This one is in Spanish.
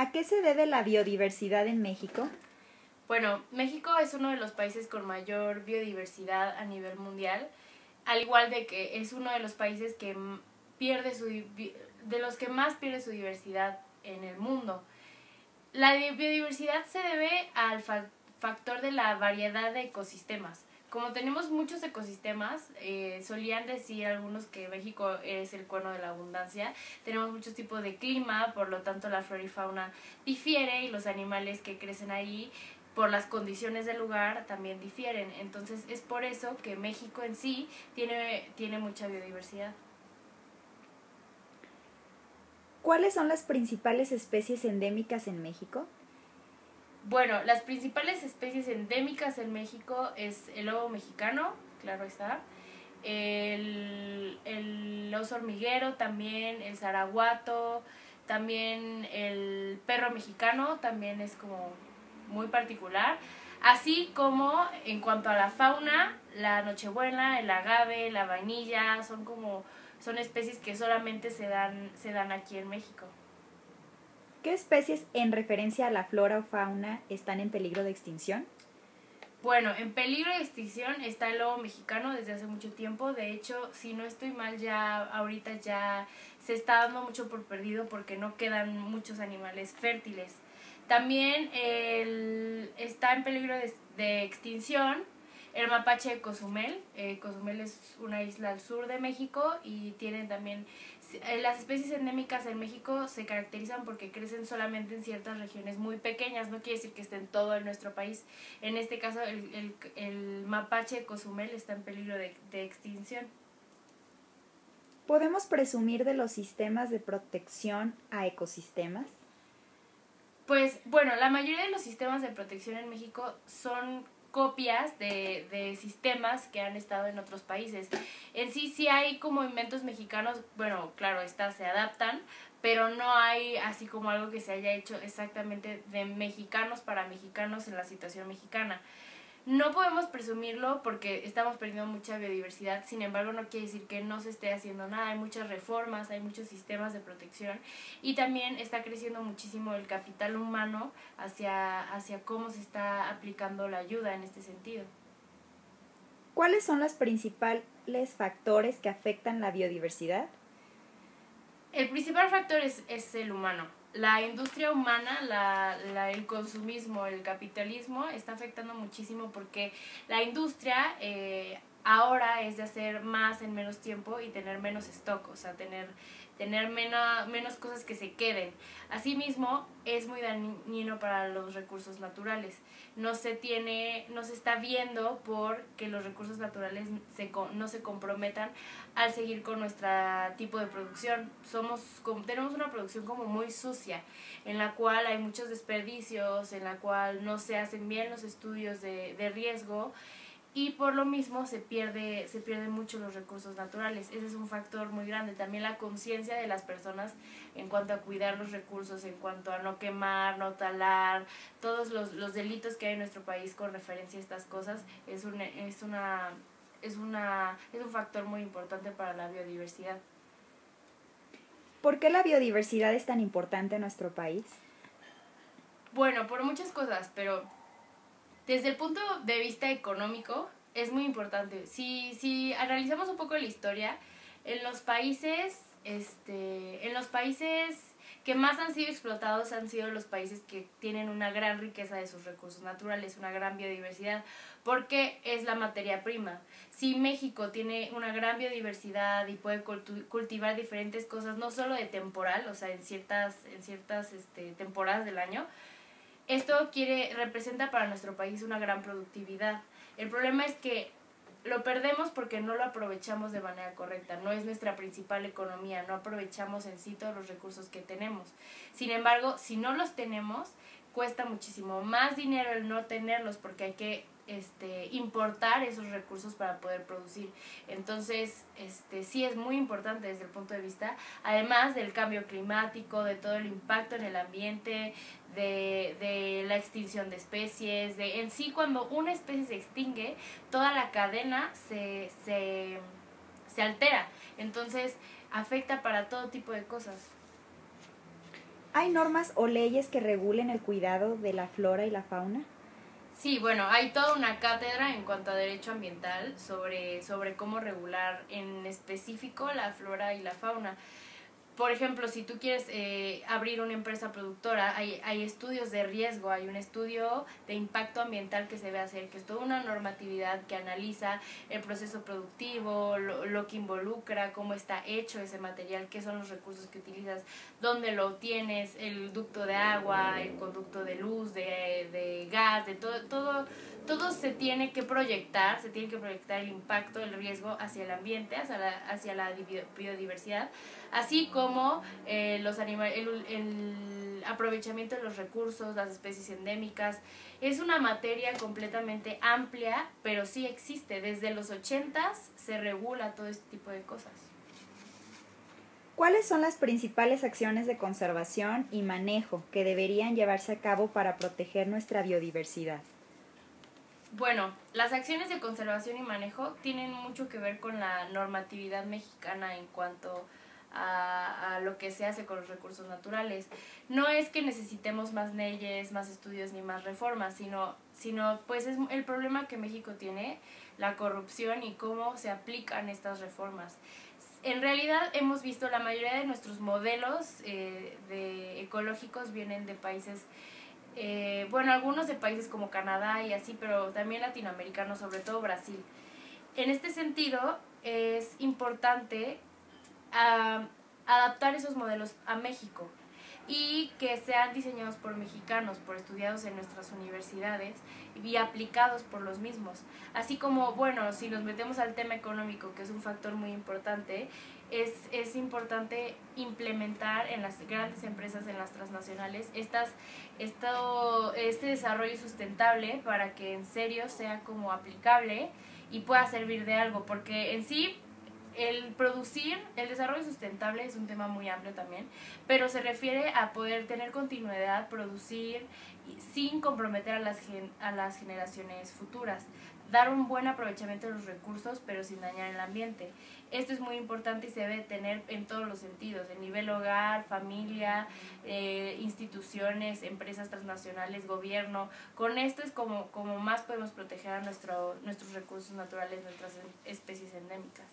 ¿A qué se debe la biodiversidad en México? Bueno, México es uno de los países con mayor biodiversidad a nivel mundial, al igual de que es uno de los países que de los que más pierde su diversidad en el mundo. La biodiversidad se debe al factor de la variedad de ecosistemas. Como tenemos muchos ecosistemas, solían decir algunos que México es el cono de la abundancia. Tenemos muchos tipos de clima, por lo tanto la flora y fauna difiere y los animales que crecen ahí por las condiciones del lugar también difieren. Entonces es por eso que México en sí tiene mucha biodiversidad. ¿Cuáles son las principales especies endémicas en México? Bueno, las principales especies endémicas en México es el lobo mexicano, claro está, el oso hormiguero también, el zaraguato, también el perro mexicano, también es como muy particular. Así como en cuanto a la fauna, la nochebuena, el agave, la vainilla, son especies que solamente se dan aquí en México. ¿Qué especies en referencia a la flora o fauna están en peligro de extinción? Bueno, en peligro de extinción está el lobo mexicano desde hace mucho tiempo. De hecho, si no estoy mal, ya ahorita ya se está dando mucho por perdido porque no quedan muchos animales fértiles. También está en peligro de extinción el mapache de Cozumel. Cozumel es una isla al sur de México y tienen también... Las especies endémicas en México se caracterizan porque crecen solamente en ciertas regiones muy pequeñas, no quiere decir que estén todo en nuestro país. En este caso, el mapache de Cozumel está en peligro de extinción. ¿Podemos presumir de los sistemas de protección a ecosistemas? Pues bueno, la mayoría de los sistemas de protección en México son copias de sistemas que han estado en otros países. En sí hay como inventos mexicanos, bueno, claro, se adaptan, pero no hay así como algo que se haya hecho exactamente de mexicanos para mexicanos en la situación mexicana. No podemos presumirlo porque estamos perdiendo mucha biodiversidad, sin embargo no quiere decir que no se esté haciendo nada, hay muchas reformas, hay muchos sistemas de protección y también está creciendo muchísimo el capital humano hacia cómo se está aplicando la ayuda en este sentido. ¿Cuáles son los principales factores que afectan la biodiversidad? El principal factor es el humano. La industria humana, el consumismo, el capitalismo está afectando muchísimo porque la industria ahora es de hacer más en menos tiempo y tener menos stock, o sea, tener menos cosas que se queden. Asimismo, es muy dañino para los recursos naturales. No se está viendo por que los recursos naturales no se comprometan al seguir con nuestro tipo de producción. Tenemos una producción como muy sucia, en la cual hay muchos desperdicios, en la cual no se hacen bien los estudios de riesgo y por lo mismo se pierden mucho los recursos naturales. Ese es un factor muy grande. También la conciencia de las personas en cuanto a cuidar los recursos, en cuanto a no quemar, no talar, todos los delitos que hay en nuestro país con referencia a estas cosas es un factor muy importante para la biodiversidad. ¿Por qué la biodiversidad es tan importante en nuestro país? Bueno, por muchas cosas, pero desde el punto de vista económico es muy importante. Si analizamos un poco la historia, en los países que más han sido explotados han sido los países que tienen una gran riqueza de sus recursos naturales, una gran biodiversidad, porque es la materia prima. Si México tiene una gran biodiversidad y puede cultivar diferentes cosas, no solo de temporal, o sea, en ciertas temporadas del año, esto representa para nuestro país una gran productividad. El problema es que lo perdemos porque no lo aprovechamos de manera correcta. No es nuestra principal economía, no aprovechamos en sí todos los recursos que tenemos. Sin embargo, si no los tenemos, cuesta muchísimo más dinero el no tenerlos porque hay que importar esos recursos para poder producir. Entonces, sí es muy importante desde el punto de vista, además del cambio climático, de todo el impacto en el ambiente, de la extinción de especies, en sí cuando una especie se extingue, toda la cadena se altera. Entonces, afecta para todo tipo de cosas. ¿Hay normas o leyes que regulen el cuidado de la flora y la fauna? Sí, bueno, hay toda una cátedra en cuanto a derecho ambiental sobre cómo regular en específico la flora y la fauna. Por ejemplo, si tú quieres abrir una empresa productora, hay estudios de riesgo, hay un estudio de impacto ambiental que se debe hacer, que es toda una normatividad que analiza el proceso productivo, lo que involucra, cómo está hecho ese material, qué son los recursos que utilizas, dónde lo obtienes, el ducto de agua, el conducto de luz, de gas, de todo se tiene que proyectar, el impacto, el riesgo hacia el ambiente, hacia la biodiversidad, así como el aprovechamiento de los recursos, las especies endémicas. Es una materia completamente amplia, pero sí existe. Desde los 80s se regula todo este tipo de cosas. ¿Cuáles son las principales acciones de conservación y manejo que deberían llevarse a cabo para proteger nuestra biodiversidad? Bueno, las acciones de conservación y manejo tienen mucho que ver con la normatividad mexicana en cuanto a lo que se hace con los recursos naturales. No es que necesitemos más leyes, más estudios ni más reformas, sino pues es el problema que México tiene, la corrupción y cómo se aplican estas reformas. En realidad hemos visto la mayoría de nuestros modelos de ecológicos vienen de países bueno, algunos de países como Canadá y así, pero también latinoamericanos, sobre todo Brasil. En este sentido, es importante adaptar esos modelos a México y que sean diseñados por mexicanos, por estudiados en nuestras universidades y aplicados por los mismos. Así como, bueno, si nos metemos al tema económico, que es un factor muy importante, es importante implementar en las grandes empresas, en las transnacionales, este desarrollo sustentable para que en serio sea como aplicable y pueda servir de algo, porque en sí el desarrollo sustentable es un tema muy amplio también, pero se refiere a poder tener continuidad, producir sin comprometer a las generaciones futuras, dar un buen aprovechamiento de los recursos, pero sin dañar el ambiente. Esto es muy importante y se debe tener en todos los sentidos, en nivel hogar, familia, instituciones, empresas transnacionales, gobierno. Con esto es como más podemos proteger a nuestros recursos naturales, nuestras especies endémicas.